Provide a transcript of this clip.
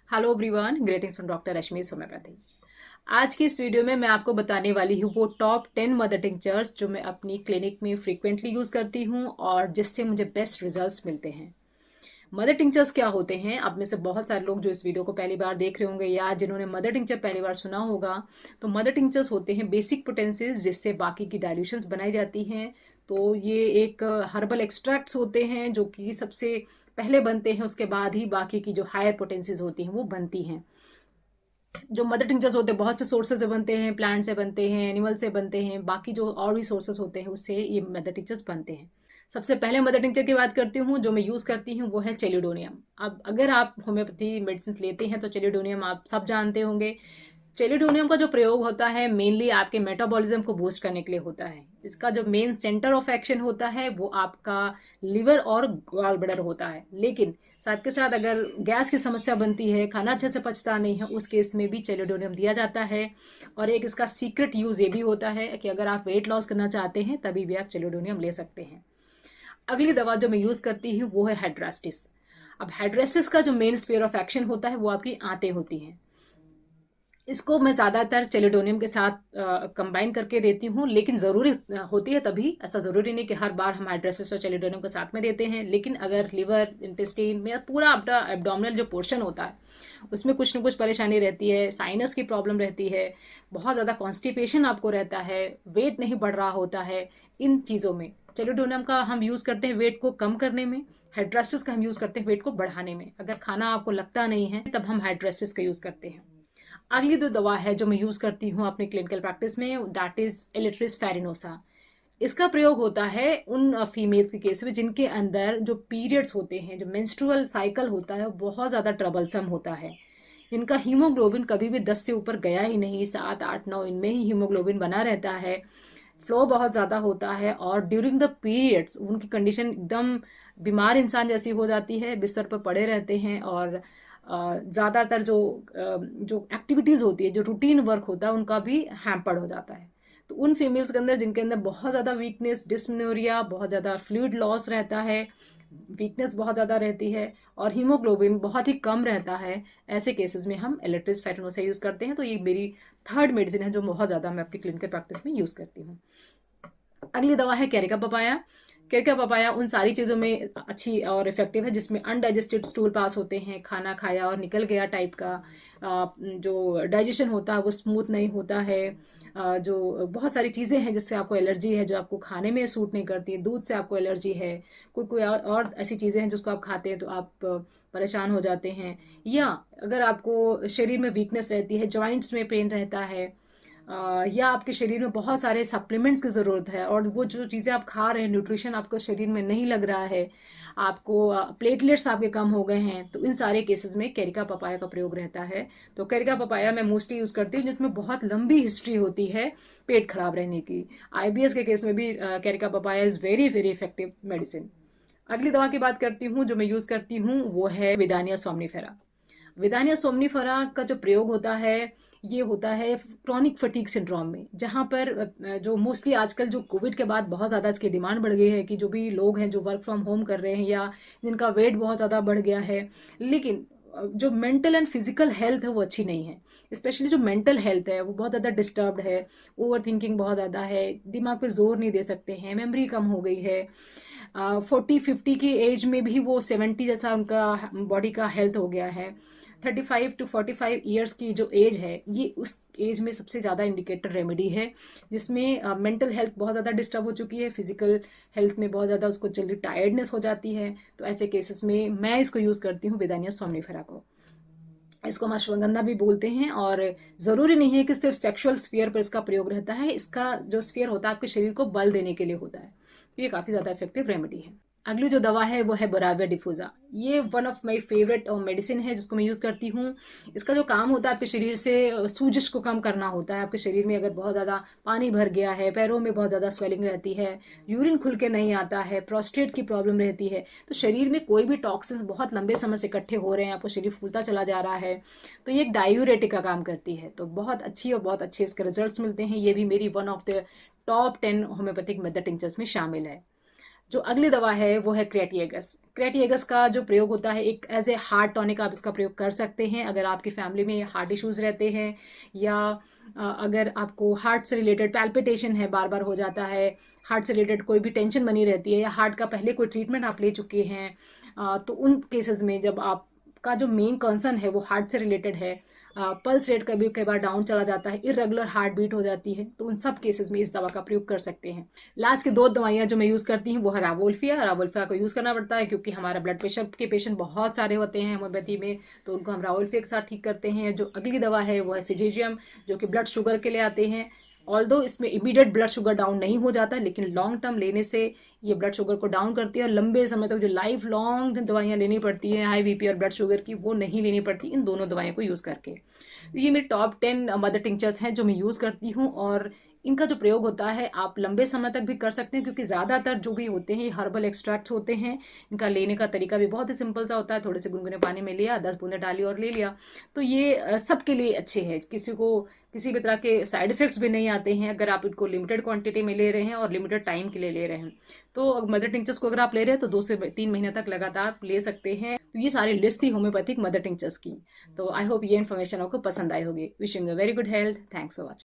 Hello everyone, greetings from doctor Rashmi homeopathy. आज की इस वीडियो में मैं आपको बताने वाली हूँ वो टॉप 10 मदर टिंचर्स जो मैं अपनी क्लिनिक में फ्रीक्वेंटली यूज़ करती हूँ और जिससे मुझे बेस्ट रिजल्ट्स मिलते हैं। मदर टिंचर्स क्या होते हैं? आप में से बहुत सारे लोग जो इस वीडियो को पहली बार देख रहे होंगे या जिन्होंने मदर टिंचर पहली बार सुना होगा, तो मदर टिंचर्स होते हैं बेसिक पोटेंसीज जिससे बाकी की डाइल्यूशंस बनाई जाती हैं। तो ये एक हर्बल एक्सट्रैक्ट्स होते हैं जो कि सबसे पहले बनते हैं, उसके बाद ही बाकी की जो हायर पोटेंसीज होती हैं वो बनती हैं। जो मदर टिंचर्स होते हैं बहुत से सोर्सेज से बनते हैं, प्लांट से बनते हैं, एनिमल से बनते हैं, बाकी जो और भी सोर्सेज होते हैं उससे ये मदर टिंचर्स बनते हैं। सबसे पहले मदर टिंचर की बात करती हूँ, जो मैं यूज़ करती हूँ वो है चेलिडोनियम। अब अगर आप होम्योपैथी मेडिसिन लेते हैं तो चेलिडोनियम आप सब जानते होंगे। चेलिडोनियम का जो प्रयोग होता है मेनली आपके मेटाबॉलिज्म को बूस्ट करने के लिए होता है। इसका जो मेन सेंटर ऑफ एक्शन होता है वो आपका लिवर और गॉल ब्लैडर होता है। लेकिन साथ के साथ अगर गैस की समस्या बनती है, खाना अच्छे से पचता नहीं है, उस केस में भी चेलिडोनियम दिया जाता है। और एक इसका सीक्रेट यूज ये भी होता है कि अगर आप वेट लॉस करना चाहते हैं तभी भी आप चेलिडोनियम ले सकते हैं। अगली दवा जो मैं यूज करती हूँ वो है हेड्रास्टिस। अब हेड्रास्टिस का जो मेन स्फीयर ऑफ एक्शन होता है वो आपकी आंतें होती हैं। इसको मैं ज़्यादातर चेलिडोनियम के साथ कंबाइन करके देती हूँ, लेकिन ज़रूरी होती है तभी। ऐसा ज़रूरी नहीं कि हर बार हम हाइड्रोसिस और चेलिडोनियम के साथ में देते हैं, लेकिन अगर लिवर, इंटेस्टाइन में पूरा आपका एब्डोमिनल जो पोर्शन होता है उसमें कुछ ना कुछ परेशानी रहती है, साइनस की प्रॉब्लम रहती है, बहुत ज़्यादा कॉन्स्टिपेशन आपको रहता है, वेट नहीं बढ़ रहा होता है, इन चीज़ों में चेलिडोनियम का हम यूज़ करते हैं वेट को कम करने में। हाइड्रोसिस का हम यूज़ करते हैं वेट को बढ़ाने में। अगर खाना आपको लगता नहीं है तब हम हाइड्रोसिस का यूज़ करते हैं। अगली जो दवा है जो मैं यूज़ करती हूँ अपनी क्लिनिकल प्रैक्टिस में, दैट इज़ एलिट्रिस फेरिनोसा। इसका प्रयोग होता है उन फीमेल्स के केस में जिनके अंदर जो पीरियड्स होते हैं, जो मेंस्ट्रुअल साइकिल होता है वो बहुत ज़्यादा ट्रबलसम होता है। इनका हीमोग्लोबिन कभी भी 10 से ऊपर गया ही नहीं, 7 8 9 इनमें ही हीमोग्लोबिन बना रहता है। फ्लो बहुत ज़्यादा होता है और ड्यूरिंग द पीरियड्स उनकी कंडीशन एकदम बीमार इंसान जैसी हो जाती है, बिस्तर पर पड़े रहते हैं और ज़्यादातर जो एक्टिविटीज़ होती है, जो रूटीन वर्क होता है उनका भी हैम्पर्ड हो जाता है। तो उन फीमेल्स के अंदर जिनके अंदर बहुत ज़्यादा वीकनेस, डिस्मेनोरिया, बहुत ज़्यादा फ्लूइड लॉस रहता है, वीकनेस बहुत ज़्यादा रहती है और हीमोग्लोबिन बहुत ही कम रहता है, ऐसे केसेस में हम एलेट्रिस फेरिनोसा यूज़ करते हैं। तो ये मेरी थर्ड मेडिसिन है जो बहुत ज़्यादा मैं अपनी क्लिनिकल प्रैक्टिस में यूज़ करती हूँ। अगली दवा है कैरिका पपाया। कैरिका पपाया उन सारी चीज़ों में अच्छी और इफेक्टिव है जिसमें अनडाइजेस्टेड स्टूल पास होते हैं, खाना खाया और निकल गया टाइप का जो डाइजेशन होता है वो स्मूथ नहीं होता है। जो बहुत सारी चीज़ें हैं जिससे आपको एलर्जी है, जो आपको खाने में सूट नहीं करती, दूध से आपको एलर्जी है, कोई कोई और ऐसी चीज़ें हैं जिसको आप खाते हैं तो आप परेशान हो जाते हैं, या अगर आपको शरीर में वीकनेस रहती है, जॉइंट्स में पेन रहता है, या आपके शरीर में बहुत सारे सप्लीमेंट्स की ज़रूरत है और वो जो चीज़ें आप खा रहे हैं न्यूट्रिशन आपको शरीर में नहीं लग रहा है, आपको प्लेटलेट्स आपके कम हो गए हैं, तो इन सारे केसेस में कैरिका पपाया का प्रयोग रहता है। तो कैरिका पपाया मैं मोस्टली यूज़ करती हूँ जिसमें बहुत लंबी हिस्ट्री होती है पेट खराब रहने की। आईबीएस के केस में भी Carica papaya is very very effective medicine. अगली दवा की बात करती हूँ जो मैं यूज़ करती हूँ वो है विदानिया सोमनीफेरा। विदानिया सोमनीफेरा का जो प्रयोग होता है ये होता है क्रॉनिक फटीग सिंड्रोम में, जहाँ पर जो मोस्टली आजकल जो कोविड के बाद बहुत ज़्यादा इसकी डिमांड बढ़ गई है कि जो भी लोग हैं जो वर्क फ्रॉम होम कर रहे हैं या जिनका वेट बहुत ज़्यादा बढ़ गया है, लेकिन जो मेंटल एंड फिजिकल हेल्थ है वो अच्छी नहीं है। स्पेशली जो मेंटल हेल्थ है वो बहुत ज़्यादा डिस्टर्ब्ड है, ओवर थिंकिंग बहुत ज़्यादा है, दिमाग पे जोर नहीं दे सकते हैं, मेमोरी कम हो गई है। 40 50 की एज में भी वो 70 जैसा उनका बॉडी का हेल्थ हो गया है। 35 to 45 ईयर्स की जो एज है ये उस एज में सबसे ज़्यादा इंडिकेटर रेमेडी है, जिसमें मेंटल हेल्थ बहुत ज़्यादा डिस्टर्ब हो चुकी है, फिजिकल हेल्थ में बहुत ज़्यादा उसको जल्दी टायर्डनेस हो जाती है। तो ऐसे केसेस में मैं इसको यूज़ करती हूँ विदानिया सोमनीफेरा को। इसको हम अश्वगंधा भी बोलते हैं और ज़रूरी नहीं है कि सिर्फ सेक्सुअल स्फीयर पर इसका प्रयोग रहता है, इसका जो स्फीयर होता है आपके शरीर को बल देने के लिए होता है। तो ये काफ़ी ज़्यादा इफेक्टिव रेमेडी है। अगली जो दवा है वो है बोराविया डिफ्यूज़ा। ये one of my favourite medicine है जिसको मैं यूज़ करती हूँ। इसका जो काम होता है आपके शरीर से सूजश को कम करना होता है। आपके शरीर में अगर बहुत ज़्यादा पानी भर गया है, पैरों में बहुत ज़्यादा स्वेलिंग रहती है, यूरिन खुल के नहीं आता है, प्रोस्टेट की प्रॉब्लम रहती है, तो शरीर में कोई भी टॉक्सिन्स बहुत लंबे समय से इकट्ठे हो रहे हैं, आपको शरीर फूलता चला जा रहा है, तो ये एक डायूरेटिक का काम करती है। तो बहुत अच्छी और बहुत अच्छे इसके रिजल्ट्स मिलते हैं। ये भी मेरी one of the top 10 homeopathic method tinctures में शामिल है। जो अगली दवा है वो है क्रेटिएगस। क्रेटिएगस का जो प्रयोग होता है, एक एज ए हार्ट टॉनिक आप इसका प्रयोग कर सकते हैं अगर आपकी फैमिली में हार्ट इश्यूज रहते हैं, या अगर आपको हार्ट से रिलेटेड पैल्पिटेशन है, बार बार हो जाता है, हार्ट से रिलेटेड कोई भी टेंशन बनी रहती है, या हार्ट का पहले कोई ट्रीटमेंट आप ले चुके हैं, तो उन केसेस में जब आपका जो मेन कंसर्न है वो हार्ट से रिलेटेड है, पल्स रेट कभी कई बार डाउन चला जाता है, इरेगुलर हार्ट बीट हो जाती है, तो उन सब केसेस में इस दवा का प्रयोग कर सकते हैं। लास्ट की 2 दवाइयाँ जो मैं यूज़ करती हूँ वो है रावोल्फिया। रावोल्फिया को यूज़ करना पड़ता है क्योंकि हमारा ब्लड प्रेशर के पेशेंट बहुत सारे होते हैं होम्योपैथी में, तो उनको हम रावोल्फिया के साथ ठीक करते हैं। जो अगली दवा है वो है सिजेजियम, जो कि ब्लड शुगर के लिए आते हैं। ऑल्दो इसमें इमीडिएट ब्लड शुगर डाउन नहीं हो जाता, लेकिन लॉन्ग टर्म लेने से ये ब्लड शुगर को डाउन करती है, और लंबे समय तक जो लाइफ लॉन्ग दवाइयाँ लेनी पड़ती है हाई बीपी और ब्लड शुगर की, वो नहीं लेनी पड़ती इन दोनों दवाइयों को यूज़ करके। तो ये मेरे टॉप 10 मदर टिंचर्स हैं जो मैं यूज़ करती हूँ, और इनका जो प्रयोग होता है आप लंबे समय तक भी कर सकते हैं, क्योंकि ज़्यादातर जो भी होते हैं ये हर्बल एक्सट्रैक्ट्स होते हैं। इनका लेने का तरीका भी बहुत ही सिंपल सा होता है, थोड़े से गुनगुने पानी में लिया, 10 बूंदें डाली और ले लिया। तो ये सबके लिए अच्छे हैं, किसी को किसी भी तरह के साइड इफेक्ट्स भी नहीं आते हैं अगर आप इनको लिमिटेड क्वांटिटी में ले रहे हैं और लिमिटेड टाइम के लिए ले रहे हैं। तो मदर टिंचर्स को अगर आप ले रहे हैं तो 2 से 3 महीने तक लगातार ले सकते हैं। तो ये सारी लिस्ट थी होम्योपैथिक मदर टिंचर्स की। तो आई होप ये इन्फॉर्मेशन आपको पसंद आई होगी। Wishing you very good health. Thanks for watching.